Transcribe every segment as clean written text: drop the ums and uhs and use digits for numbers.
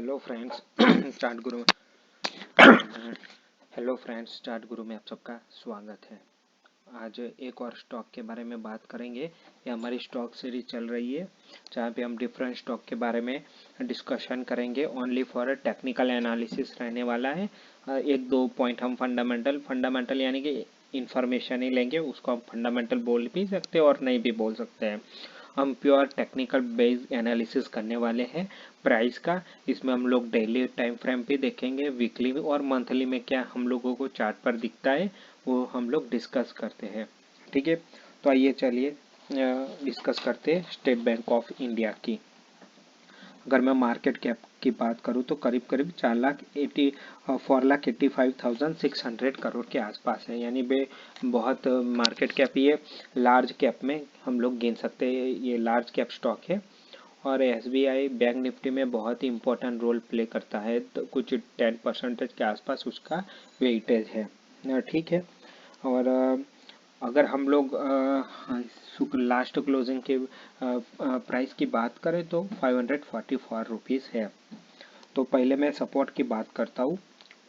Hello friends start गुरु hello friends start गुरु में आप सबका स्वागत है। आज एक और स्टॉक के बारे में बात करेंगे। ये हमारी स्टॉक सीरीज चल रही है जहाँ पे हम डिफरेंट स्टॉक के बारे में डिस्कशन करेंगे। ओनली फॉर टेक्निकल एनालिसिस रहने वाला है। एक दो पॉइंट हम फंडामेंटल यानी कि इंफॉर्मेशन ही लेंगे, उसको हम फंडामेंटल बोल भी सकते हैं और नहीं भी बोल सकते हैं। हम प्योर टेक्निकल बेस्ड एनालिसिस करने वाले हैं प्राइस का। इसमें हम लोग डेली टाइम फ्रेम भी देखेंगे, वीकली और मंथली में क्या हम लोगों को चार्ट पर दिखता है वो हम लोग डिस्कस करते हैं। ठीक है, तो आइए चलिए डिस्कस करते हैं स्टेट बैंक ऑफ इंडिया की। अगर मैं मार्केट कैप की बात करूं तो करीब करीब 4,85,600 करोड़ के आसपास है, यानी बहुत मार्केट कैप ये लार्ज कैप में हम लोग गिन सकते हैं। ये लार्ज कैप स्टॉक है और एसबीआई बैंक निफ्टी में बहुत ही इंपॉर्टेंट रोल प्ले करता है, तो कुछ 10% के आसपास उसका वेटेज है। ठीक है, और अगर हम लोग लास्ट क्लोजिंग के प्राइस की बात करें तो 544 रुपीज़ है। तो पहले मैं सपोर्ट की बात करता हूँ।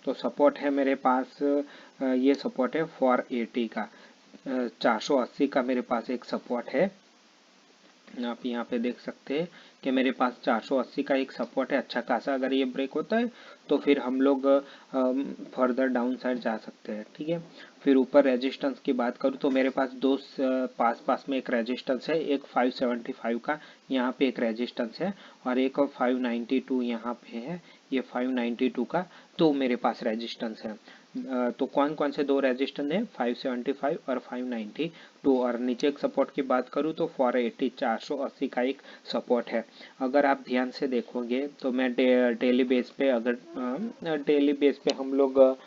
तो सपोर्ट है मेरे पास, ये सपोर्ट है 480 का, 480 का मेरे पास एक सपोर्ट है। आप यहाँ पे देख सकते हैं कि मेरे पास 480 का एक सपोर्ट है अच्छा खासा। अगर ये ब्रेक होता है तो फिर हम लोग फर्दर डाउन साइड जा सकते हैं। ठीक है, फिर ऊपर रेजिस्टेंस की बात करूँ तो मेरे पास दो पास में एक रेजिस्टेंस है, एक 575 का यहाँ पे एक रेजिस्टेंस है और एक 592 यहाँ पे है। ये 592 का तो मेरे पास रेजिस्टेंस है। तो कौन कौन से दो रेजिस्टेंस है, 575 और 592। और नीचे एक सपोर्ट की बात करूँ तो 480 480 का एक सपोर्ट है। अगर आप ध्यान से देखोगे तो मैं डेली बेस पे, अगर डेली बेस पे हम लोग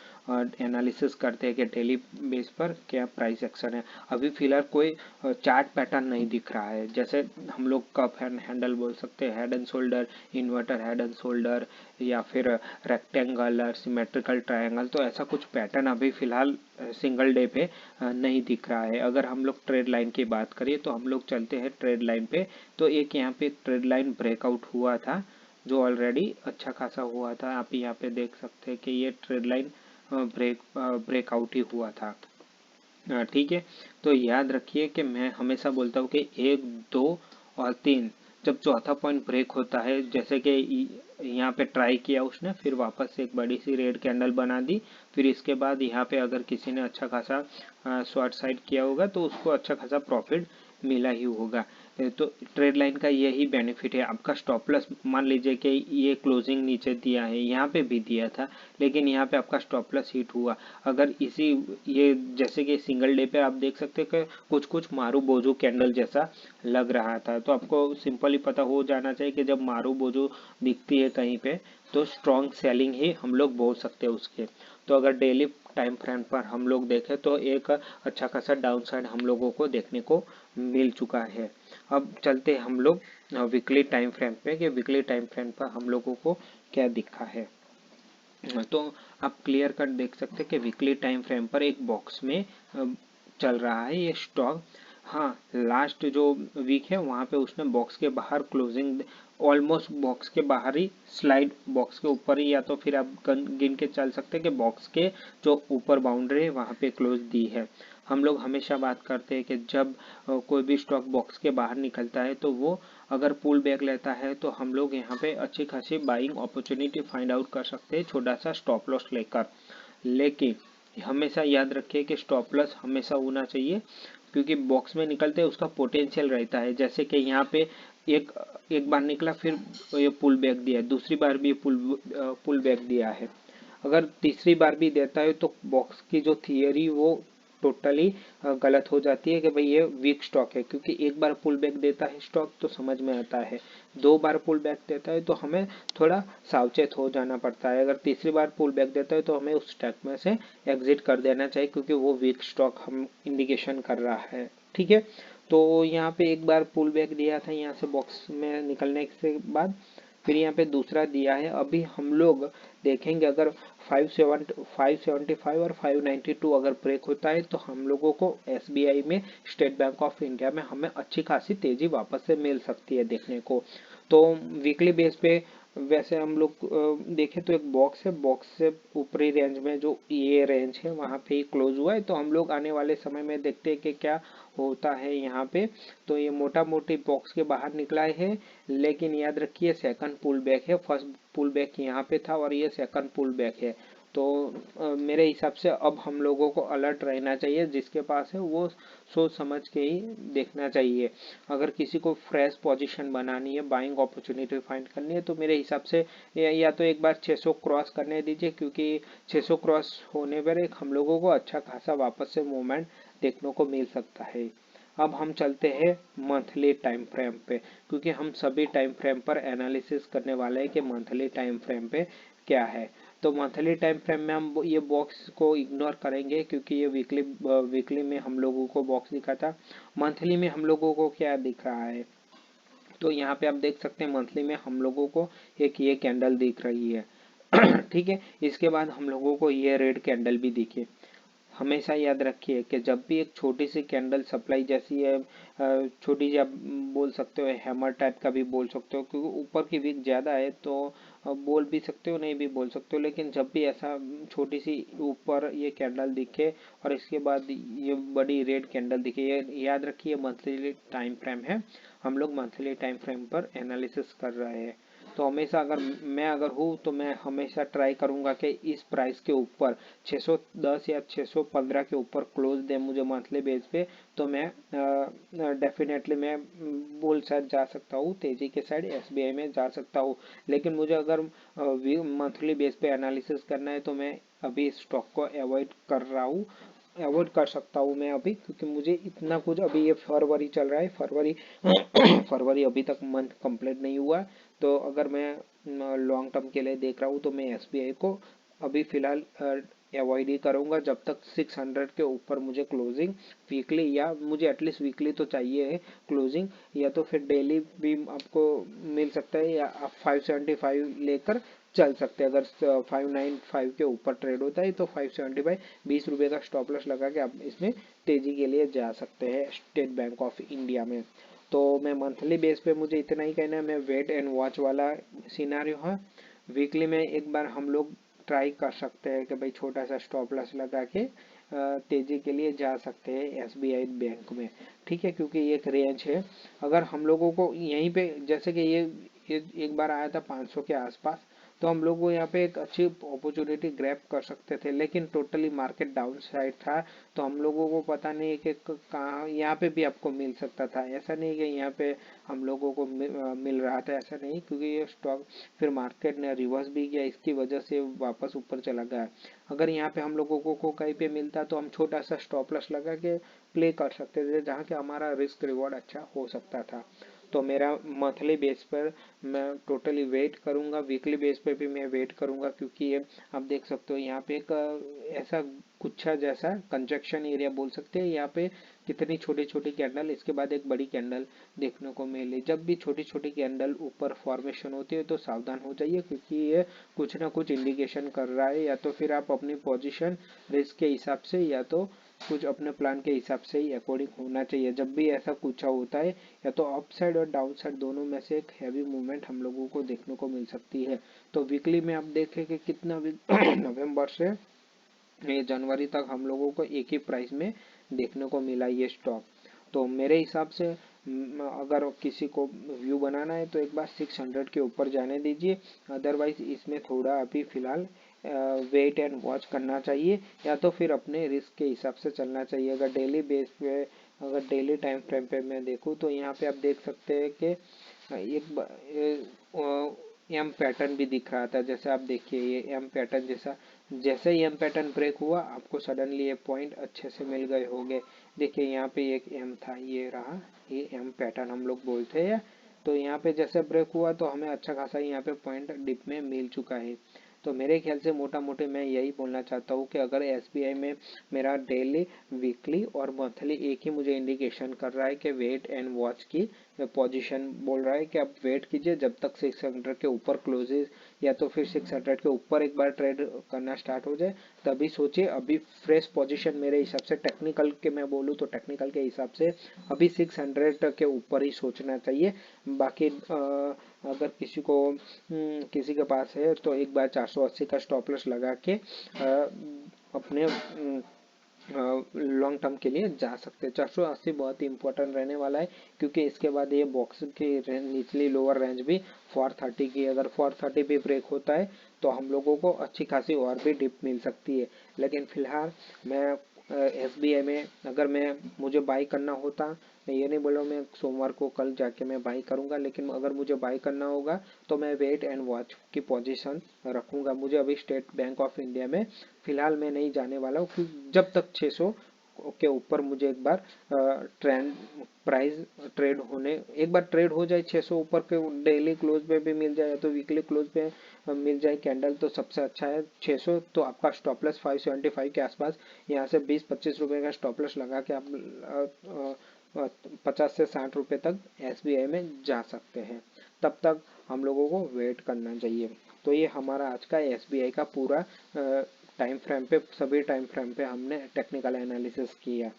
एनालिसिस करते हैं कि डेली बेस पर क्या प्राइस एक्शन है। अभी फिलहाल कोई चार्ट पैटर्न नहीं दिख रहा है। जैसे हम लोग कप एंड हैंडल बोल सकते हैं, head and shoulder, inverter head and shoulder या फिर रेक्टेंगल, सिमेट्रिकल ट्रायंगल, तो ऐसा कुछ पैटर्न अभी फिलहाल सिंगल डे पे नहीं दिख रहा है। अगर हम लोग ट्रेड लाइन की बात करिए तो हम लोग चलते हैं ट्रेड लाइन पे। तो एक यहाँ पे ट्रेड लाइन ब्रेकआउट हुआ था जो ऑलरेडी अच्छा खासा हुआ था। आप यहाँ पे देख सकते हैं कि ये ट्रेड लाइन ब्रेकआउट ही हुआ था। ठीक है, तो याद रखिए कि मैं हमेशा बोलता हूँ कि 1 2 और 3, जब चौथा पॉइंट ब्रेक होता है, जैसे कि यहाँ पे ट्राई किया उसने, फिर वापस से एक बड़ी सी रेड कैंडल बना दी, फिर इसके बाद यहाँ पे अगर किसी ने अच्छा खासा शॉर्ट साइड किया होगा तो उसको अच्छा खासा प्रॉफिट मिला ही होगा। तो ट्रेड लाइन का यही बेनिफिट है। आपका स्टॉप लॉस मान लीजिए कि ये क्लोजिंग नीचे दिया है, यहाँ पे भी दिया था, लेकिन यहाँ पे आपका स्टॉप लॉस हिट हुआ। अगर इसी ये जैसे कि सिंगल डे पे आप देख सकते हैं कि कुछ कुछ मारू बोझू कैंडल जैसा लग रहा था, तो आपको सिंपली पता हो जाना चाहिए कि जब मारू बोझू दिखती है कहीं पे तो स्ट्रॉन्ग सेलिंग ही हम लोग बोल सकते हैं उसके। तो अगर डेली टाइम फ्रेम पर हम लोग देखें तो एक अच्छा खासा डाउन साइड हम लोगों को देखने को मिल चुका है। अब चलते हैं हम लोग वीकली टाइम फ्रेम पे कि वीकली टाइम फ्रेम पर हम लोगों को क्या दिखा है। तो आप क्लियर कट देख सकते हैं कि वीकली टाइम फ्रेम पर एक बॉक्स में चल रहा है ये स्टॉक। हाँ, लास्ट जो वीक है वहाँ पे उसने बॉक्स के बाहर क्लोजिंग, ऑलमोस्ट बॉक्स के बाहर ही स्लाइड, बॉक्स के ऊपर ही, या तो फिर आप गिन के चल सकते हैं कि बॉक्स के जो ऊपर बाउंड्री है वहाँ पे क्लोज दी है। हम लोग हमेशा बात करते हैं कि जब कोई भी स्टॉक बॉक्स के बाहर निकलता है तो वो अगर पुल बैक लेता है तो हम लोग यहाँ पे अच्छी खासी बाइंग अपॉर्चुनिटी फाइंड आउट कर सकते हैं छोटा सा स्टॉप लॉस लेकर। लेकिन हमेशा याद रखिए कि स्टॉप लॉस हमेशा होना चाहिए, क्योंकि बॉक्स में निकलते उसका पोटेंशियल रहता है। जैसे कि यहाँ पे एक एक बार निकला, फिर ये पुल बैक दिया है, दूसरी बार भी पुल बैक दिया है, अगर तीसरी बार भी देता है तो बॉक्स की जो थियरी वो टोटली गलत हो जाती है कि भाई ये वीक स्टॉक है। क्योंकि एक बार पुल बैक देता है स्टॉक तो समझ में आता है, दो बार पुल बैक देता है तो हमें थोड़ा सावचेत हो जाना पड़ता है, अगर तीसरी बार पुल बैक देता है तो हमें उस स्टॉक में से एग्जिट कर देना चाहिए, क्योंकि वो वीक स्टॉक हम इंडिकेशन कर रहा है। ठीक है, तो यहाँ पे एक बार पुल बैक दिया था यहाँ से बॉक्स में निकलने के बाद, फिर यहाँ पे दूसरा दिया है। अभी हम लोग देखेंगे अगर 575 और 592 अगर ब्रेक होता है तो हम लोगों को एसबीआई में, स्टेट बैंक ऑफ इंडिया में हमें अच्छी खासी तेजी वापस से मिल सकती है देखने को। तो वीकली बेस पे वैसे हम लोग देखें तो एक बॉक्स है, बॉक्स से ऊपरी रेंज में जो ये रेंज है वहाँ पे ही क्लोज हुआ है। तो हम लोग आने वाले समय में देखते हैं कि क्या होता है यहाँ पे। तो ये मोटा मोटी बॉक्स के बाहर निकला है, लेकिन याद रखिए सेकंड पुल बैक है, फर्स्ट पुल बैक यहाँ पे था और ये सेकंड पुल बैक है। तो मेरे हिसाब से अब हम लोगों को अलर्ट रहना चाहिए, जिसके पास है वो सोच समझ के ही देखना चाहिए। अगर किसी को फ्रेश पोजीशन बनानी है, बाइंग अपॉर्चुनिटी फाइंड करनी है, तो मेरे हिसाब से या तो एक बार 600 क्रॉस करने दीजिए, क्योंकि 600 क्रॉस होने पर एक हम लोगों को अच्छा खासा वापस से मूवमेंट देखने को मिल सकता है। अब हम चलते हैं मंथली टाइम फ्रेम पे, क्योंकि हम सभी टाइम फ्रेम पर एनालिसिस करने वाले हैं कि मंथली टाइम फ्रेम पे क्या है। तो मंथली टाइम फ्रेम में हम ये बॉक्स को इग्नोर करेंगे, क्योंकि ये वीकली में हम लोगों को बॉक्स दिखा था। मंथली में हम लोगों को क्या दिख रहा है, तो यहाँ पे आप देख सकते हैं मंथली में हम लोगों को एक ये कैंडल दिख रही है। ठीक है, इसके बाद हम लोगों को ये रेड कैंडल भी दिखी। हमेशा याद रखिए कि जब भी एक छोटी सी कैंडल सप्लाई जैसी है, छोटी सी आप बोल सकते हो, हैमर टाइप का भी बोल सकते हो, क्योंकि ऊपर की विक ज़्यादा है तो बोल भी सकते हो, नहीं भी बोल सकते हो। लेकिन जब भी ऐसा छोटी सी ऊपर ये कैंडल दिखे और इसके बाद ये बड़ी रेड कैंडल दिखे, ये याद रखिए मंथली टाइम फ्रेम है, हम लोग मंथली टाइम फ्रेम पर एनालिसिस कर रहे हैं। तो हमेशा अगर हूँ तो मैं हमेशा ट्राई करूंगा कि इस प्राइस के ऊपर 610 या 615 के ऊपर क्लोज दे मुझे मंथली बेस पे, तो मैं डेफिनेटली मैं बुल साइड जा सकता हूँ, तेजी के साइड एसबीआई में जा सकता हूँ। लेकिन मुझे अगर मंथली बेस पे एनालिसिस करना है तो मैं अभी स्टॉक को अवॉइड कर रहा हूँ, अवॉइड कर सकता हूँ मैं अभी, क्योंकि मुझे इतना कुछ अभी, ये फरवरी चल रहा है, फरवरी फरवरी अभी तक मंथ कंप्लीट नहीं हुआ। तो अगर मैं लॉन्ग टर्म के लिए देख रहा हूँ तो मैं एसबीआई को अभी फिलहाल अवॉइड ही करूँगा, जब तक 600 के ऊपर मुझे क्लोजिंग वीकली, या मुझे एटलीस्ट वीकली तो चाहिए है क्लोजिंग, या तो फिर डेली भी आपको मिल सकता है, या आप 575 लेकर चल सकते हैं। अगर 595 के ऊपर ट्रेड होता है तो 575 ₹20 का स्टॉप लॉस लगा के आप इसमें तेजी के लिए जा सकते हैं स्टेट बैंक ऑफ इंडिया में। तो मैं मंथली बेस पे मुझे इतना ही कहना है, मैं वेट एंड वॉच वाला सिनारियो है। वीकली में एक बार हम लोग ट्राई कर सकते हैं कि भाई छोटा सा स्टॉप लॉस लगा के तेजी के लिए जा सकते हैं एसबीआई बैंक में। ठीक है, क्योंकि ये एक रेंज है। अगर हम लोगों को यहीं पे, जैसे कि ये एक बार आया था 500 के आसपास, तो हम लोग को यहाँ पे एक अच्छी अपॉर्चुनिटी ग्रैब कर सकते थे, लेकिन टोटली मार्केट डाउन साइड था। तो हम लोगों को पता नहीं है कि कहाँ यहाँ पे भी आपको मिल सकता था, ऐसा नहीं कि यहाँ पे हम लोगों को मिल रहा था, ऐसा नहीं, क्योंकि ये स्टॉक फिर मार्केट ने रिवर्स भी किया, इसकी वजह से वापस ऊपर चला गया। अगर यहाँ पे हम लोगों को कहीं पे मिलता तो हम छोटा सा स्टॉप लॉस लगा के प्ले कर सकते थे, जहाँ के हमारा रिस्क रिवॉर्ड अच्छा हो सकता था। तो मेरा मंथली बेस पर मैं टोटली वेट करूंगा, वीकली बेस पे भी मैं वेट करूंगा, क्योंकि ये आप देख सकते हो यहाँ पे एक ऐसा गुच्छा जैसा कंजक्शन एरिया बोल सकते हैं, यहाँ पे कितनी छोटी छोटी कैंडल, इसके बाद एक बड़ी कैंडल देखने को मिली। जब भी छोटी छोटी कैंडल ऊपर फॉर्मेशन होती है तो सावधान हो जाइए, क्योंकि ये कुछ ना कुछ इंडिकेशन कर रहा है, या तो फिर आप अपनी पोजीशन रिस्क के हिसाब से, या तो कुछ अपने प्लान के हिसाब से ही अकॉर्डिंग होना चाहिए। जब भी ऐसा कुछ होता है, या तो अप साइड और डाउन साइड दोनों में से एक हैवी मूवमेंट हम लोगों को देखने को मिल सकती है। तो वीकली में आप देखें कि कितना नवंबर से ये जनवरी तक हम लोगों को एक ही प्राइस में देखने को मिला ये स्टॉक। तो मेरे हिसाब से अगर किसी को व्यू बनाना है तो एक बार 600 के ऊपर जाने दीजिए, अदरवाइज इसमें थोड़ा अभी फिलहाल वेट एंड वॉच करना चाहिए, या तो फिर अपने रिस्क के हिसाब से चलना चाहिए। अगर डेली बेस पे, अगर डेली टाइम फ्रेम पे मैं देखूँ तो यहाँ पे आप देख सकते हैं कि एक एम पैटर्न भी दिख रहा था, जैसे आप देखिए ये एम पैटर्न जैसा, जैसे ही एम पैटर्न ब्रेक हुआ आपको सडनली ये पॉइंट अच्छे से मिल गए होंगे। देखिए यहाँ पे एक एम था, ये रहा, ये एम पैटर्न हम लोग बोलते हैं। तो यहाँ पे जैसे ब्रेक हुआ तो हमें अच्छा खासा यहाँ पे पॉइंट डिप में मिल चुका है। तो मेरे ख्याल से मोटा मोटी मैं यही बोलना चाहता हूँ कि अगर एसबीआई में मेरा डेली, वीकली और मंथली एक ही मुझे इंडिकेशन कर रहा है कि वेट एंड वॉच की पोजीशन बोल रहा है कि आप वेट कीजिए जब तक 600 के ऊपर क्लोजेस, या तो फिर 600 के ऊपर एक बार ट्रेड करना स्टार्ट हो जाए तभी सोचिए। अभी फ्रेश पोजीशन मेरे हिसाब से, टेक्निकल के मैं बोलूँ तो टेक्निकल के हिसाब से अभी 600 के ऊपर ही सोचना चाहिए। बाकी अगर किसी के पास है तो एक बार 480 का स्टॉप लॉस लगा के अपने लॉन्ग टर्म के लिए जा सकते हैं। 480 बहुत ही इंपॉर्टेंट रहने वाला है, क्योंकि इसके बाद ये बॉक्स की निचली लोअर रेंज भी 430 की, अगर 430 भी ब्रेक होता है तो हम लोगों को अच्छी खासी और भी डिप मिल सकती है। लेकिन फिलहाल मैं SBI में अगर मुझे बाई करना होता, मैं ये नहीं बोल रहा हूँ मैं सोमवार को कल जाके मैं बाई करूंगा, लेकिन अगर मुझे बाई करना होगा तो मैं वेट एंड वॉच की पोजीशन रखूंगा। मुझे अभी स्टेट बैंक ऑफ इंडिया में फिलहाल मैं नहीं जाने वाला हूँ, क्योंकि जब तक 600 के ऊपर मुझे एक बार ट्रेंड प्राइस एक बार ट्रेड हो जाए 600 ऊपर के, डेली क्लोज पे भी मिल जाए तो वीकली क्लोज पे मिल जाए कैंडल, तो सबसे अच्छा है 600। तो आपका स्टॉप लॉस 575 के आसपास, यहाँ से 20-25 रुपए का स्टॉप लॉस लगा के आप 50 से 60 रुपए तक SBI में जा सकते हैं। तब तक हम लोगों को वेट करना चाहिए। तो ये हमारा आज का SBI का पूरा टाइम फ्रेम पे, सभी टाइम फ्रेम पे हमने टेक्निकल एनालिसिस किया।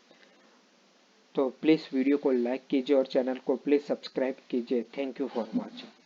तो प्लीज़ वीडियो को लाइक कीजिए और चैनल को प्लीज़ सब्सक्राइब कीजिए। Thank you for watching.